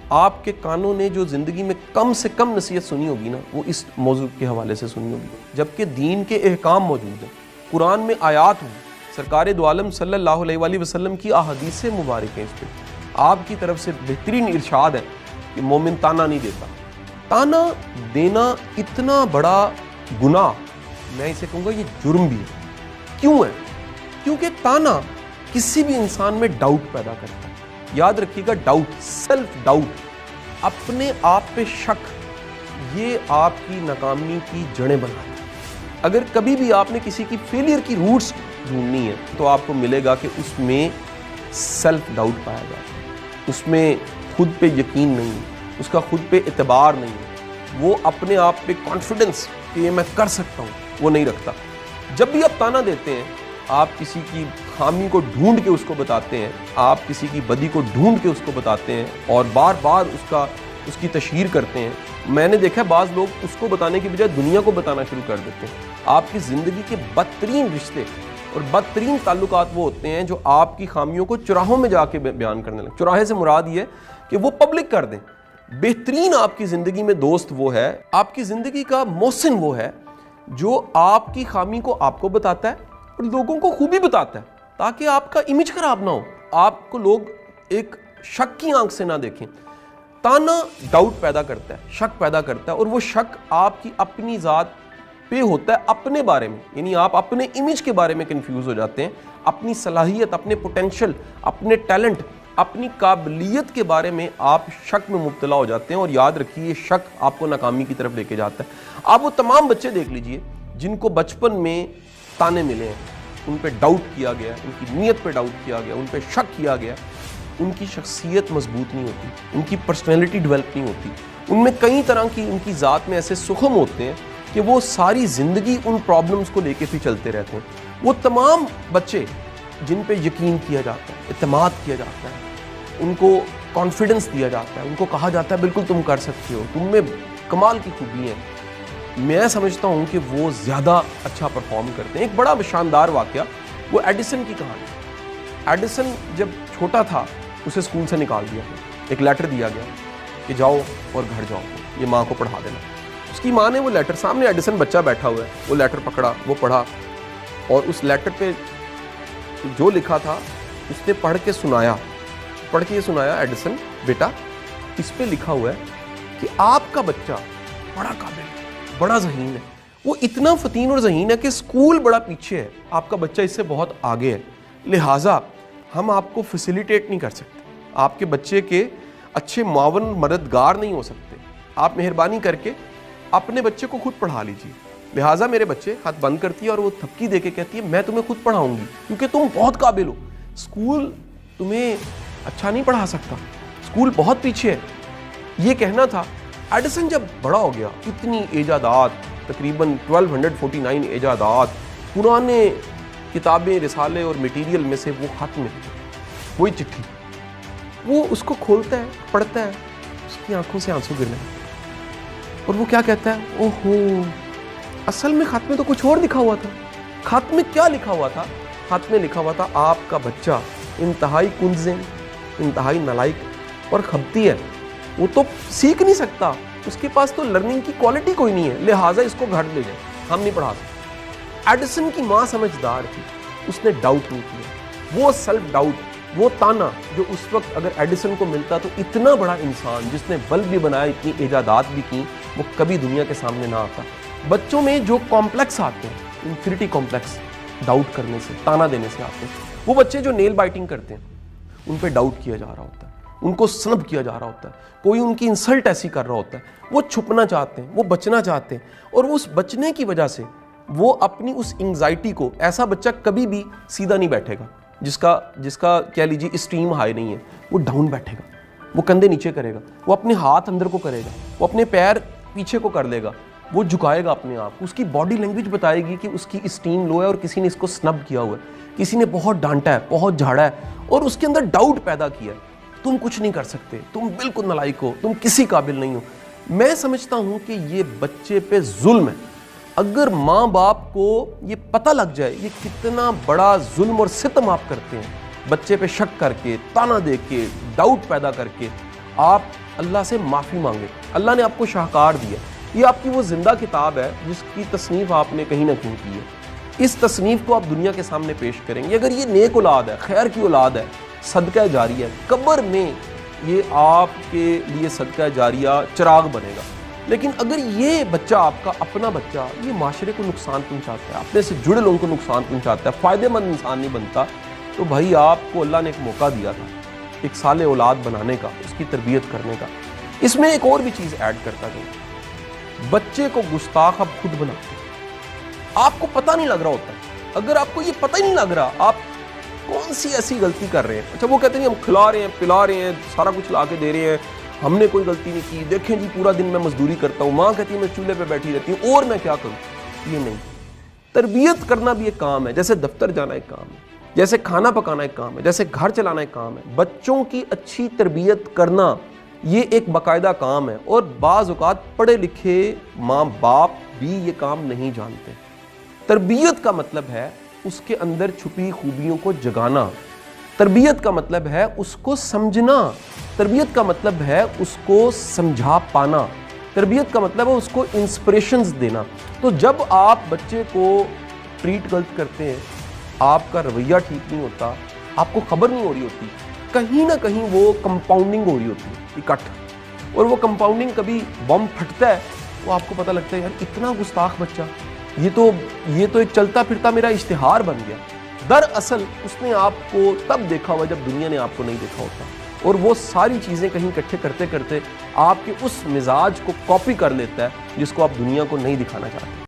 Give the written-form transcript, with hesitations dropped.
آپ کے کانوں نے جو زندگی میں کم سے کم نصیحت سنی ہوگی نا، وہ اس موضوع کے حوالے سے سنی ہوگی، جبکہ دین کے احکام موجود ہیں، قرآن میں آیات ہوں، سرکار دو عالم صلی اللہ علیہ وآلہ وسلم کی احادیث مبارک ہیں، اس پہ آپ کی طرف سے بہترین ارشاد ہے کہ مومن تانا نہیں دیتا۔ تانا دینا اتنا بڑا گناہ، میں اسے کہوں گا یہ جرم بھی ہے۔ کیوں ہے؟ کیونکہ تانا کسی بھی انسان میں ڈاؤٹ پیدا کرتا ہے۔ یاد رکھیے گا، ڈاؤٹ، سیلف ڈاؤٹ، اپنے آپ پہ شک، یہ آپ کی ناکامی کی جڑیں بناتا ہے۔ اگر کبھی بھی آپ نے کسی کی فیلئر کی روٹس ڈھونڈنی ہے تو آپ کو ملے گا کہ اس میں سیلف ڈاؤٹ پایا جاتا ہے، اس میں خود پہ یقین نہیں ہے، اس کا خود پہ اعتبار نہیں ہے، وہ اپنے آپ پہ کانفیڈنس کہ یہ میں کر سکتا ہوں وہ نہیں رکھتا۔ جب بھی آپ تانا دیتے ہیں، آپ کسی کی خامی کو ڈھونڈ کے اس کو بتاتے ہیں، آپ کسی کی بدی کو ڈھونڈ کے اس کو بتاتے ہیں اور بار بار اس کی تشہیر کرتے ہیں۔ میں نے دیکھا بعض لوگ اس کو بتانے کی بجائے دنیا کو بتانا شروع کر دیتے ہیں۔ آپ کی زندگی کے بدترین رشتے اور بدترین تعلقات وہ ہوتے ہیں جو آپ کی خامیوں کو چراہوں میں جا کے بیان کرنے لگے۔ چراہے سے مراد یہ ہے کہ وہ پبلک کر دیں۔ بہترین آپ کی زندگی میں دوست وہ ہے، آپ کی زندگی کا محسن وہ ہے جو آپ کی خامی کو آپ کو بتاتا ہے اور لوگوں کو خوبی بتاتا ہے، تاکہ آپ کا امیج خراب نہ ہو، آپ کو لوگ ایک شک کی آنکھ سے نہ دیکھیں۔ تانا ڈاؤٹ پیدا کرتا ہے، شک پیدا کرتا ہے، اور وہ شک آپ کی اپنی ذات پہ ہوتا ہے، اپنے بارے میں، یعنی آپ اپنے امیج کے بارے میں کنفیوز ہو جاتے ہیں، اپنی صلاحیت، اپنے پوٹینشل، اپنے ٹیلنٹ، اپنی قابلیت کے بارے میں آپ شک میں مبتلا ہو جاتے ہیں، اور یاد رکھیے یہ شک آپ کو ناکامی کی طرف لے کے جاتا ہے۔ آپ وہ تمام بچے دیکھ لیجئے جن کو بچپن میں تانے ملے ہیں، ان پہ ڈاؤٹ کیا گیا، ان کی نیت پہ ڈاؤٹ کیا گیا، ان پہ شک کیا گیا، ان کی شخصیت مضبوط نہیں ہوتی، ان کی پرسنالٹی ڈیولپ نہیں ہوتی، ان میں کئی طرح کی ان کی ذات میں ایسے سخم ہوتے ہیں کہ وہ ساری زندگی ان پرابلمز کو لے کے پھر چلتے رہتے ہیں۔ وہ تمام بچے جن پہ یقین کیا جاتا ہے، اعتماد کیا جاتا ہے، ان کو کانفیڈنس دیا جاتا ہے، ان کو کہا جاتا ہے بالکل تم کر سکتے ہو، تم میں کمال کی خوبی ہیں، میں سمجھتا ہوں کہ وہ زیادہ اچھا پرفارم کرتے ہیں۔ ایک بڑا شاندار واقعہ وہ ایڈیسن کی کہانی۔ ایڈیسن جب چھوٹا تھا اسے اسکول سے نکال دیا گیا، ایک لیٹر دیا گیا کہ جاؤ اور گھر جاؤ، یہ ماں کو پڑھا دینا۔ اس کی ماں نے وہ لیٹر، سامنے ایڈیسن بچہ بیٹھا ہوا ہے، وہ لیٹر پکڑا، وہ پڑھا، اور اس لیٹر پہ جو لکھا تھا اس نے پڑھ کے یہ سنایا، ایڈیسن بیٹا اس پہ لکھا ہوا ہے کہ آپ کا بچہ بڑا قابل ہے، بڑا ذہین ہے، وہ اتنا فتین اور ذہین ہے کہ اسکول بڑا پیچھے ہے، آپ کا بچہ اس سے بہت آگے ہے، لہٰذا ہم آپ کو فیسیلیٹیٹ نہیں کر سکتے، آپ کے بچے کے اچھے معاون مددگار نہیں ہو سکتے، آپ مہربانی کر کے اپنے بچے کو خود پڑھا لیجیے۔ لہٰذا میرے بچے ہاتھ بند کرتی ہے اور وہ تھپکی دے کے کہتی ہے میں تمہیں خود پڑھاؤں گی کیونکہ تم بہت قابل ہو، اسکول تمہیں اچھا نہیں پڑھا سکتا، اسکول بہت پیچھے ہے۔ یہ کہنا تھا۔ ایڈیسن جب بڑا ہو گیا، اتنی ایجادات، تقریباً 1249 ایجادات، پرانے کتابیں، رسالے اور میٹیریل میں سے وہ خط میں وہی چٹھی، وہ اس کو کھولتا ہے، پڑھتا ہے، اس کی آنکھوں سے آنسو گرنے اور وہ کیا کہتا ہے، اوہو اصل میں خط میں تو کچھ اور لکھا ہوا تھا۔ خط میں کیا لکھا ہوا تھا؟ خط میں لکھا ہوا تھا آپ کا بچہ انتہائی کنزیں، انتہائی نالائق اور خبتی ہے، وہ تو سیکھ نہیں سکتا، اس کے پاس تو لرننگ کی کوالٹی کوئی نہیں ہے، لہٰذا اس کو گھر لے جائیں، ہم نہیں پڑھا سکتے۔ ایڈیسن کی ماں سمجھدار تھی، اس نے ڈاؤٹ نہیں کیا، وہ سیلف ڈاؤٹ، وہ تانا جو اس وقت اگر ایڈیسن کو ملتا تو اتنا بڑا انسان جس نے بلب بھی بنایا، اتنی ایجادات بھی کی، وہ کبھی دنیا کے سامنے نہ آتا۔ بچوں میں جو کمپلیکس آتے ہیں، انفیریٹی کمپلیکس، ڈاؤٹ کرنے سے، تانا دینے سے آتے ہیں۔ وہ بچے جو نیل بائٹنگ کرتے ہیں، ان پہ ڈاؤٹ کیا جا رہا ہوتا ہے، ان کو سنب کیا جا رہا ہوتا ہے، کوئی ان کی انسلٹ ایسی کر رہا ہوتا ہے، وہ چھپنا چاہتے ہیں، وہ بچنا چاہتے ہیں، اور اس بچنے کی وجہ سے وہ اپنی اس انگزائٹی کو، ایسا بچہ کبھی بھی سیدھا نہیں بیٹھے گا جس کا کہہ لیجیے اسٹیم ہائی نہیں ہے، وہ ڈاؤن بیٹھے گا، وہ کندھے نیچے کرے گا، وہ اپنے ہاتھ اندر کو کرے گا، وہ اپنے پیر پیچھے کو کر لے گا، وہ جھکائے گا اپنے آپ، اس کی باڈی لینگویج بتائے گی کہ اس کی اسٹیم لو ہے اور کسی نے اس کو سنب کیا ہوا ہے، کسی نے بہت ڈانٹا ہے، بہت جھاڑا ہے، اور اس کے اندر ڈاؤٹ پیدا کیا ہے، تم کچھ نہیں کر سکتے، تم بالکل نالائق ہو، تم کسی قابل نہیں ہو۔ میں سمجھتا ہوں کہ یہ بچے پہ ظلم ہے۔ اگر ماں باپ کو یہ پتہ لگ جائے یہ کتنا بڑا ظلم اور ستم آپ کرتے ہیں، بچے پہ شک کر کے، تانا دے کے، ڈاؤٹ پیدا کر کے آپ اللہ سے معافی مانگے. اللہ نے آپ کو شاہکار دیا. یہ آپ کی وہ زندہ کتاب ہے جس کی تصنیف آپ نے کہیں نہ کہیں کی ہے. اس تصنیف کو آپ دنیا کے سامنے پیش کریں گے. اگر یہ نیک اولاد ہے, خیر کی اولاد ہے, صدقہ جاریہ ہے, قبر میں یہ آپ کے لیے صدقہ جاریہ چراغ بنے گا. لیکن اگر یہ بچہ آپ کا اپنا بچہ یہ معاشرے کو نقصان پہنچاتا ہے, اپنے سے جڑے لوگوں کو نقصان پہنچاتا ہے, فائدہ مند انسان نہیں بنتا, تو بھائی آپ کو اللہ نے ایک موقع دیا تھا ایک صالح اولاد بنانے کا, اس کی تربیت کرنے کا. اس میں ایک اور بھی چیز ایڈ کرتا جاؤں, بچے کو گستاخ آپ خود بناتے ہیں. آپ کو پتہ نہیں لگ رہا ہوتا. اگر آپ کو یہ پتہ ہی نہیں لگ رہا آپ کون سی ایسی غلطی کر رہے ہیں. اچھا وہ کہتے ہیں ہم کھلا رہے ہیں, پلا رہے ہیں, سارا کچھ لا کے دے رہے ہیں, ہم نے کوئی غلطی نہیں کی, دیکھیں جی پورا دن میں مزدوری کرتا ہوں, ماں کہتی ہے میں چولہے پہ بیٹھی رہتی ہوں, اور میں کیا کروں. یہ نہیں. تربیت کرنا بھی ایک کام ہے, جیسے دفتر جانا ایک کام ہے, جیسے کھانا پکانا ایک کام ہے, جیسے گھر چلانا ایک کام ہے. بچوں کی اچھی تربیت کرنا یہ ایک باقاعدہ کام ہے, اور بعض اوقات پڑھے لکھے ماں باپ بھی یہ کام نہیں جانتے. تربیت کا مطلب ہے اس کے اندر چھپی خوبیوں کو جگانا. تربیت کا مطلب ہے اس کو سمجھنا. تربیت کا مطلب ہے اس کو سمجھا پانا. تربیت کا مطلب ہے اس کو انسپریشنز دینا. تو جب آپ بچے کو ٹریٹ غلط کرتے ہیں, آپ کا رویہ ٹھیک نہیں ہوتا, آپ کو خبر نہیں ہو رہی ہوتی, کہیں نہ کہیں وہ کمپاؤنڈنگ ہو رہی ہوتی ہے اکٹھ, اور وہ کمپاؤنڈنگ کبھی بم پھٹتا ہے تو آپ کو پتہ لگتا ہے یار اتنا گستاخ بچہ, یہ تو ایک چلتا پھرتا میرا اشتہار بن گیا. دراصل اس نے آپ کو تب دیکھا ہوا جب دنیا نے آپ کو نہیں دیکھا ہوتا, اور وہ ساری چیزیں کہیں اکٹھے کرتے کرتے آپ کے اس مزاج کو کاپی کر لیتا ہے جس کو آپ دنیا کو نہیں دکھانا چاہتے.